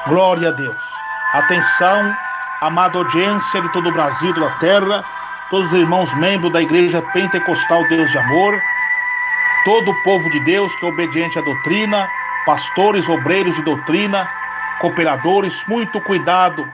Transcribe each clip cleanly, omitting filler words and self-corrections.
Glória a Deus. Atenção, amada audiência de todo o Brasil, da terra, todos os irmãos membros da Igreja Pentecostal Deus de Amor, todo o povo de Deus que é obediente à doutrina, pastores, obreiros de doutrina, cooperadores, muito cuidado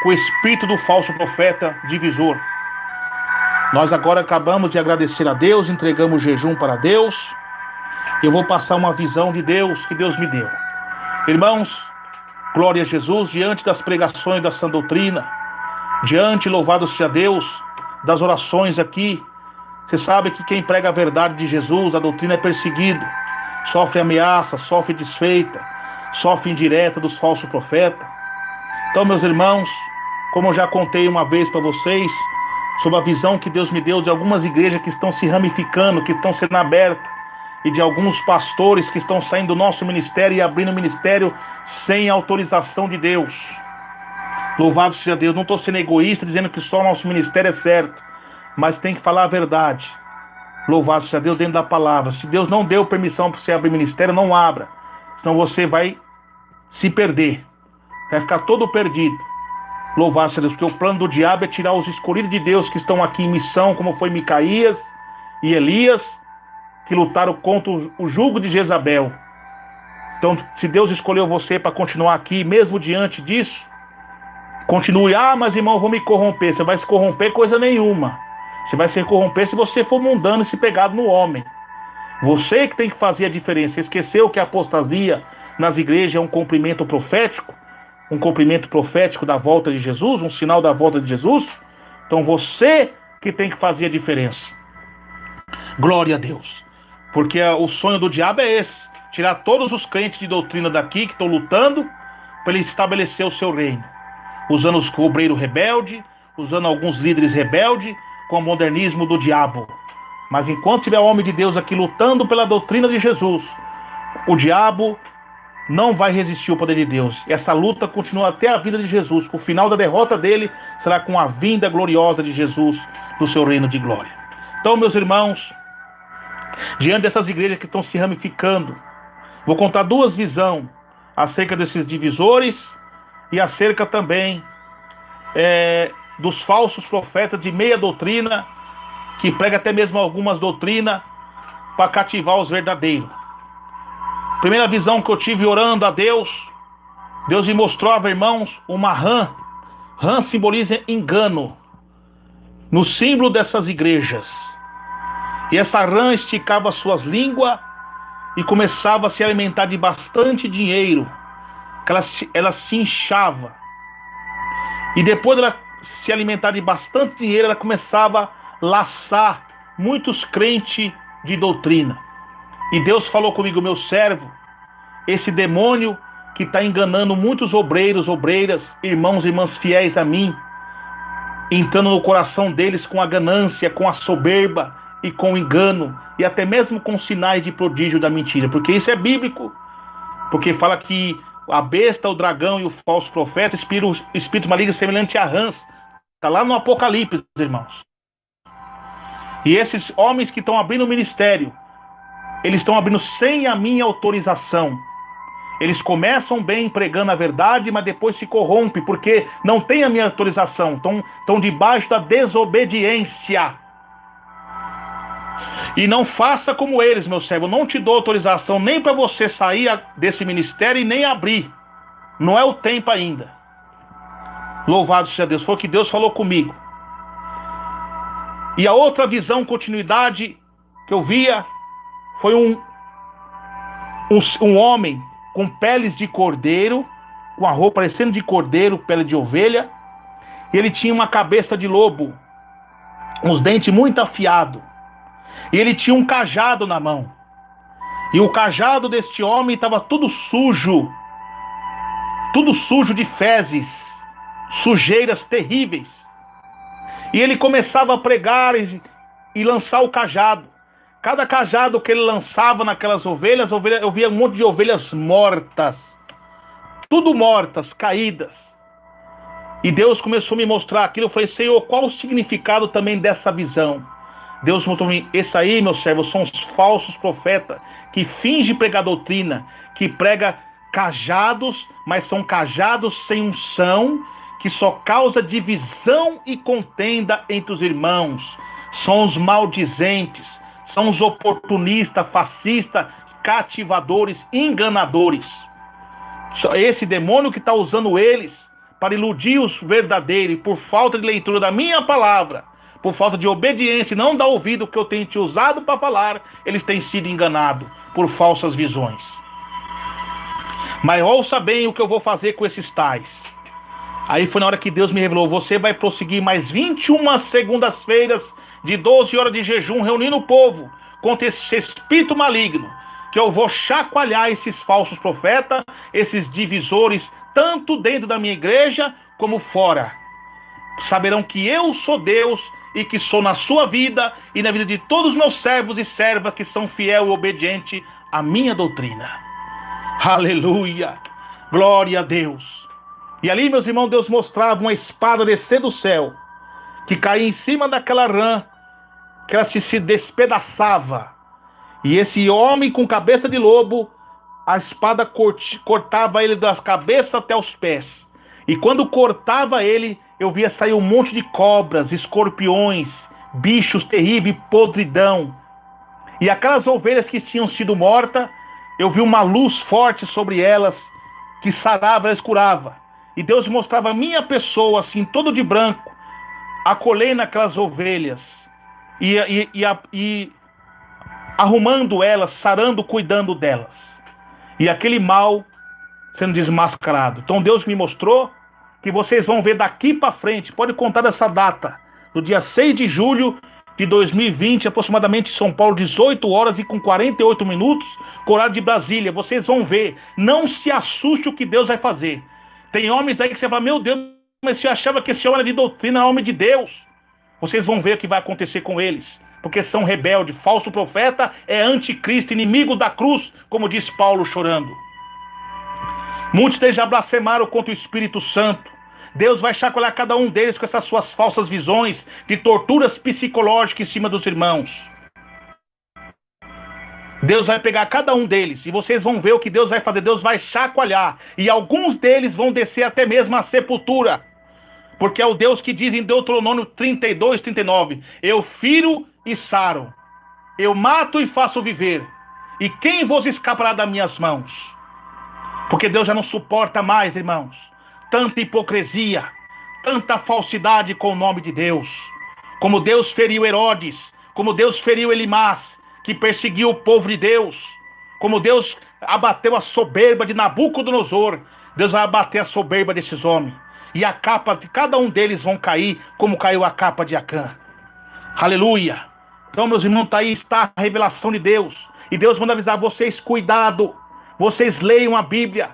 com o espírito do falso profeta divisor. Nós agora acabamos de agradecer a Deus, entregamos o jejum para Deus. Eu vou passar uma visão de Deus que Deus me deu. Irmãos, glória a Jesus, diante das pregações da sã doutrina, diante, louvado seja Deus, das orações aqui, você sabe que quem prega a verdade de Jesus, a doutrina, é perseguido, sofre ameaça, sofre desfeita, sofre indireta dos falsos profetas. Então, meus irmãos, como eu já contei uma vez para vocês, sobre a visão que Deus me deu de algumas igrejas que estão se ramificando, que estão sendo abertas, e de alguns pastores que estão saindo do nosso ministério e abrindo o ministério sem autorização de Deus. Louvado seja Deus. Não estou sendo egoísta dizendo que só o nosso ministério é certo, mas tem que falar a verdade. Louvado seja Deus dentro da palavra. Se Deus não deu permissão para você abrir ministério, não abra, senão você vai se perder, vai ficar todo perdido. Louvado seja Deus, porque o plano do diabo é tirar os escolhidos de Deus que estão aqui em missão, como foi Micaías e Elias, que lutaram contra o jugo de Jezabel. Então, se Deus escolheu você para continuar aqui, mesmo diante disso, continue. Mas irmão, eu vou me corromper. Você vai se corromper coisa nenhuma. Você vai se corromper se você for mundano e se pegado no homem. Você que tem que fazer a diferença. Esqueceu que a apostasia nas igrejas é um cumprimento profético? Um cumprimento profético da volta de Jesus? Um sinal da volta de Jesus? Então você que tem que fazer a diferença. Glória a Deus. Porque o sonho do diabo é esse: tirar todos os crentes de doutrina daqui que estão lutando para ele estabelecer o seu reino, usando os obreiros rebeldes, usando alguns líderes rebeldes, com o modernismo do diabo. Mas enquanto tiver homem de Deus aqui lutando pela doutrina de Jesus, o diabo não vai resistir ao poder de Deus. Essa luta continua até a vida de Jesus. O final da derrota dele será com a vinda gloriosa de Jesus no seu reino de glória. Então, meus irmãos, diante dessas igrejas que estão se ramificando, vou contar duas visões acerca desses divisores e acerca também dos falsos profetas de meia doutrina, que prega até mesmo algumas doutrinas para cativar os verdadeiros. Primeira visão que eu tive orando a Deus, Deus me mostrava, irmãos, uma rã. Rã simboliza engano no símbolo dessas igrejas. E essa rã esticava suas línguas e começava a se alimentar de bastante dinheiro. Ela se inchava. E depois dela se alimentar de bastante dinheiro, ela começava a laçar muitos crentes de doutrina. E Deus falou comigo: meu servo, esse demônio que está enganando muitos obreiros, obreiras, irmãos e irmãs fiéis a mim, entrando no coração deles com a ganância, com a soberba e com o engano, e até mesmo com sinais de prodígio da mentira, porque isso é bíblico, porque fala que a besta, o dragão e o falso profeta, espírito maligno semelhante a rãs, está lá no Apocalipse, irmãos. E esses homens que estão abrindo o ministério, eles estão abrindo sem a minha autorização. Eles começam bem pregando a verdade, mas depois se corrompem, porque não tem a minha autorização, estão debaixo da desobediência. E não faça como eles, meu servo. Não te dou autorização nem para você sair desse ministério e nem abrir. Não é o tempo ainda. Louvado seja Deus. Foi o que Deus falou comigo. E a outra visão, continuidade, que eu via, foi um homem com peles de cordeiro, com a roupa parecendo de cordeiro, pele de ovelha. E ele tinha uma cabeça de lobo, uns dentes muito afiados. E ele tinha um cajado na mão. E o cajado deste homem estava tudo sujo de fezes, sujeiras terríveis. E ele começava a pregar e lançar o cajado. Cada cajado que ele lançava naquelas ovelhas, eu via um monte de ovelhas mortas. Tudo mortas, caídas. E Deus começou a me mostrar aquilo. Eu falei: Senhor, qual o significado também dessa visão? Deus mostrou-me: esse aí, meu servo, são os falsos profetas que fingem pregar doutrina, que prega cajados, mas são cajados sem unção, que só causa divisão e contenda entre os irmãos. São os maldizentes, são os oportunistas, fascistas, cativadores, enganadores. Esse demônio que está usando eles para iludir os verdadeiros, e por falta de leitura da minha palavra, por falta de obediência e não dar ouvido que eu tenho te usado para falar, eles têm sido enganados por falsas visões. Mas ouça bem o que eu vou fazer com esses tais. Aí foi na hora que Deus me revelou: você vai prosseguir mais 21 segundas-feiras de 12 horas de jejum, reunindo o povo contra esse espírito maligno, que eu vou chacoalhar esses falsos profetas, esses divisores, tanto dentro da minha igreja como fora. Saberão que eu sou Deus e que sou na sua vida e na vida de todos os meus servos e servas que são fiel e obediente à minha doutrina. Aleluia! Glória a Deus! E ali, meus irmãos, Deus mostrava uma espada descer do céu, que caía em cima daquela rã, que ela se despedaçava. E esse homem com cabeça de lobo, a espada cortava ele das cabeças até os pés. E quando cortava ele, eu via sair um monte de cobras, escorpiões, bichos terríveis, podridão. E aquelas ovelhas que tinham sido mortas, eu vi uma luz forte sobre elas, que sarava, elas curava. E Deus mostrava a minha pessoa, assim, todo de branco, acolhendo aquelas ovelhas, e arrumando elas, sarando, cuidando delas. E aquele mal sendo desmascarado. Então Deus me mostrou que vocês vão ver daqui para frente, pode contar dessa data, do dia 6 de julho de 2020, aproximadamente em São Paulo, 18 horas e com 48 minutos, com horário de Brasília. Vocês vão ver, não se assuste o que Deus vai fazer. Tem homens aí que você fala: meu Deus, mas você achava que esse homem era de doutrina, homem de Deus. Vocês vão ver o que vai acontecer com eles, porque são rebeldes. Falso profeta é anticristo, inimigo da cruz, como diz Paulo chorando. Muitos deles já blasfemaram contra o Espírito Santo. Deus vai chacoalhar cada um deles com essas suas falsas visões de torturas psicológicas em cima dos irmãos. Deus vai pegar cada um deles e vocês vão ver o que Deus vai fazer. Deus vai chacoalhar, e alguns deles vão descer até mesmo a sepultura, porque é o Deus que diz em Deuteronômio 32, 39: eu firo e saro, eu mato e faço viver, e quem vos escapará das minhas mãos? Porque Deus já não suporta mais, irmãos, tanta hipocrisia, tanta falsidade com o nome de Deus. Como Deus feriu Herodes, como Deus feriu Elimás, que perseguiu o povo de Deus, como Deus abateu a soberba de Nabucodonosor, Deus vai abater a soberba desses homens, e a capa de cada um deles vão cair, como caiu a capa de Acã. Aleluia! Então, meus irmãos, aí está a revelação de Deus, e Deus manda avisar vocês: cuidado, vocês leiam a Bíblia.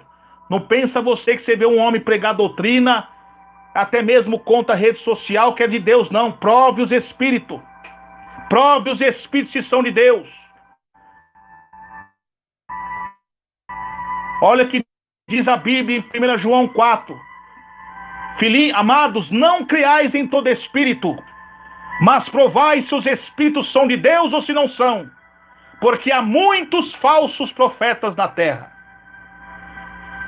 Não pensa você que você vê um homem pregar doutrina, até mesmo contra a rede social, que é de Deus. Não, prove os espíritos. Prove os espíritos se são de Deus. Olha que diz a Bíblia em 1 João 4. Filhinhos, amados, não creais em todo espírito, mas provai se os espíritos são de Deus ou se não são, porque há muitos falsos profetas na terra.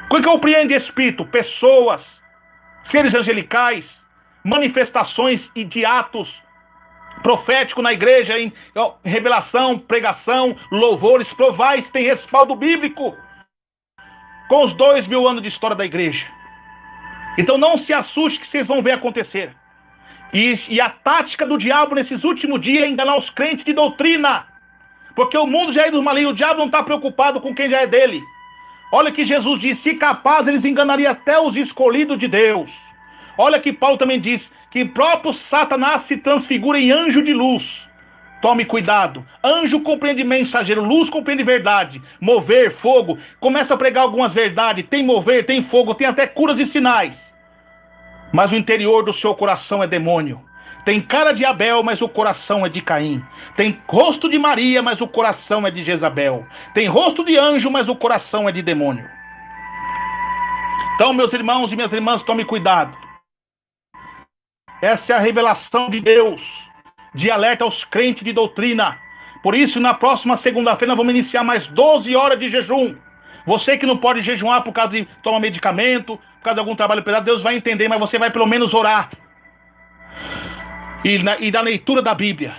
O que compreende espírito? Pessoas, seres angelicais, manifestações e de atos proféticos na igreja, em revelação, pregação, louvores. Provai se tem respaldo bíblico com os 2000 anos de história da igreja. Então não se assuste que vocês vão ver acontecer. E a tática do diabo nesses últimos dias é enganar os crentes de doutrina, porque o mundo já é dos malignos. O diabo não está preocupado com quem já é dele. Olha que Jesus disse: se capaz, eles enganariam até os escolhidos de Deus. Olha que Paulo também diz que próprio Satanás se transfigura em anjo de luz. Tome cuidado. Anjo compreende mensageiro, luz compreende verdade, mover, fogo. Começa a pregar algumas verdades. Tem mover, tem fogo, tem até curas e sinais. Mas o interior do seu coração é demônio. Tem cara de Abel, mas o coração é de Caim. Tem rosto de Maria, mas o coração é de Jezabel. Tem rosto de anjo, mas o coração é de demônio. Então, meus irmãos e minhas irmãs, tome cuidado. Essa é a revelação de Deus, de alerta aos crentes de doutrina. Por isso, na próxima segunda-feira, nós vamos iniciar mais 12 horas de jejum. Você que não pode jejuar por causa de tomar medicamento, por causa de algum trabalho pesado, Deus vai entender, mas você vai pelo menos orar. E na leitura da Bíblia,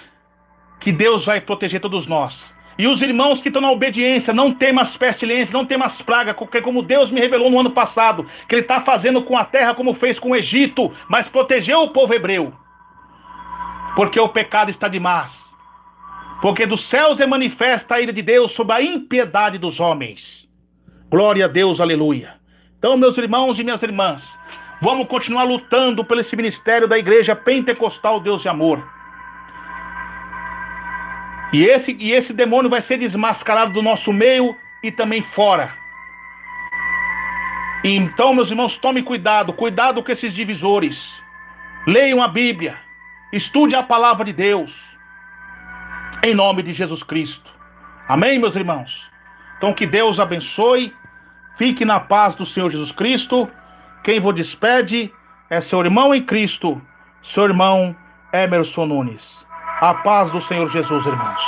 que Deus vai proteger todos nós. E os irmãos que estão na obediência, não tem mais pestilência, não tem mais praga, porque como Deus me revelou no ano passado, que Ele está fazendo com a terra como fez com o Egito, mas protegeu o povo hebreu. Porque o pecado está demais. Porque dos céus é manifesta a ira de Deus sobre a impiedade dos homens. Glória a Deus, aleluia. Então, meus irmãos e minhas irmãs, vamos continuar lutando por esse ministério da Igreja Pentecostal Deus de Amor. E esse demônio vai ser desmascarado do nosso meio e também fora. E então, meus irmãos, tome cuidado com esses divisores. Leiam a Bíblia, estude a palavra de Deus, em nome de Jesus Cristo. Amém, meus irmãos? Então, que Deus abençoe, fique na paz do Senhor Jesus Cristo. Quem vos despede é seu irmão em Cristo, seu irmão Emerson Nunes. A paz do Senhor Jesus, irmãos.